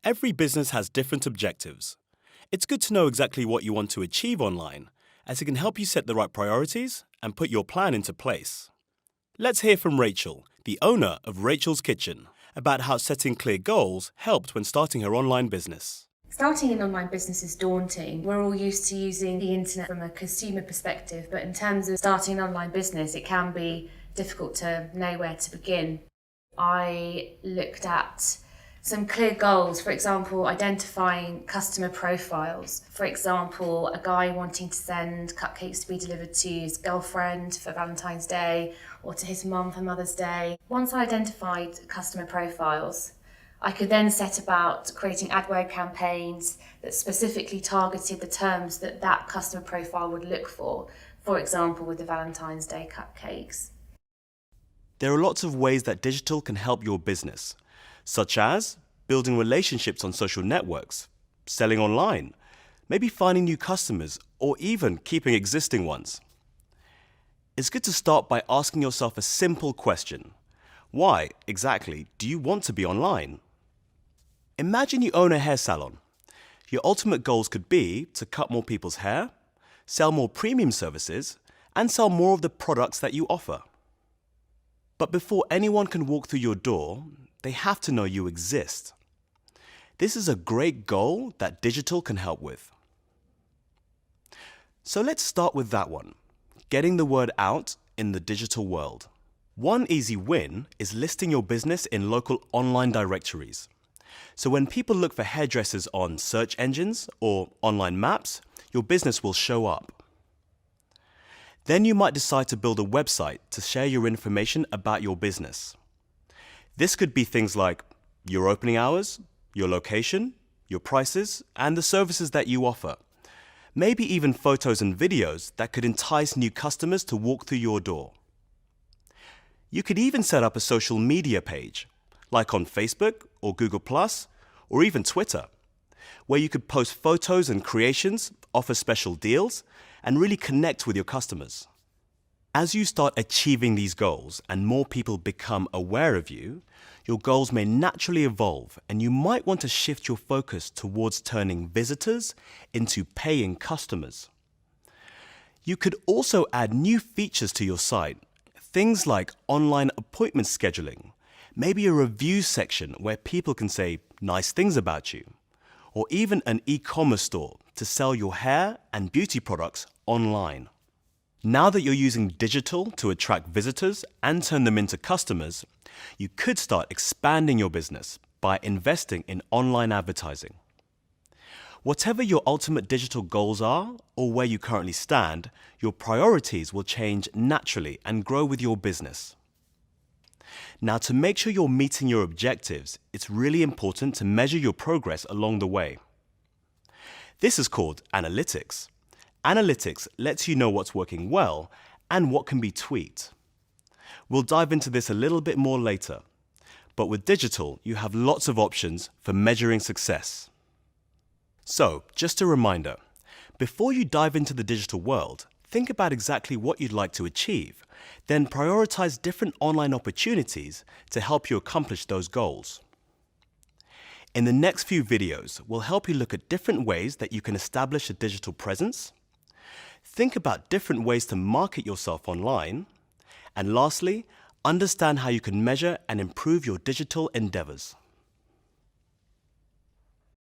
Every business has different objectives. It's good to know exactly what you want to achieve online, as it can help you set the right priorities and put your plan into place. Let's hear from Rachel, the owner of Rachel's Kitchen, about how setting clear goals helped when starting her online business. Starting an online business is daunting. We're all used to using the internet from a consumer perspective, but in terms of starting an online business, it can be difficult to know where to begin. I looked at some clear goals, for example, identifying customer profiles. For example, a guy wanting to send cupcakes to be delivered to his girlfriend for Valentine's Day or to his mum for Mother's Day. Once I identified customer profiles, I could then set about creating AdWord campaigns that specifically targeted the terms that that customer profile would look for example, with the Valentine's Day cupcakes. There are lots of ways that digital can help your business, such as building relationships on social networks, selling online, maybe finding new customers, or even keeping existing ones. It's good to start by asking yourself a simple question. Why, exactly, do you want to be online? Imagine you own a hair salon. Your ultimate goals could be to cut more people's hair, sell more premium services, and sell more of the products that you offer. But before anyone can walk through your door, they have to know you exist. This is a great goal that digital can help with. So let's start with that one, getting the word out in the digital world. One easy win is listing your business in local online directories. So when people look for hairdressers on search engines or online maps, your business will show up. Then you might decide to build a website to share your information about your business. This could be things like your opening hours, your location, your prices, and the services that you offer. Maybe even photos and videos that could entice new customers to walk through your door. You could even set up a social media page, like on Facebook or Google+, or even Twitter, where you could post photos and creations, offer special deals, and really connect with your customers. As you start achieving these goals and more people become aware of you, your goals may naturally evolve and you might want to shift your focus towards turning visitors into paying customers. You could also add new features to your site, things like online appointment scheduling, maybe a review section where people can say nice things about you, or even an e-commerce store to sell your hair and beauty products online. Now that you're using digital to attract visitors and turn them into customers, you could start expanding your business by investing in online advertising. Whatever your ultimate digital goals are or where you currently stand, your priorities will change naturally and grow with your business. Now, to make sure you're meeting your objectives, it's really important to measure your progress along the way. This is called analytics. Analytics lets you know what's working well and what can be tweaked. We'll dive into this a little bit more later, but with digital, you have lots of options for measuring success. So, just a reminder, before you dive into the digital world, think about exactly what you'd like to achieve, then prioritize different online opportunities to help you accomplish those goals. In the next few videos, we'll help you look at different ways that you can establish a digital presence, think about different ways to market yourself online, and lastly, understand how you can measure and improve your digital endeavors.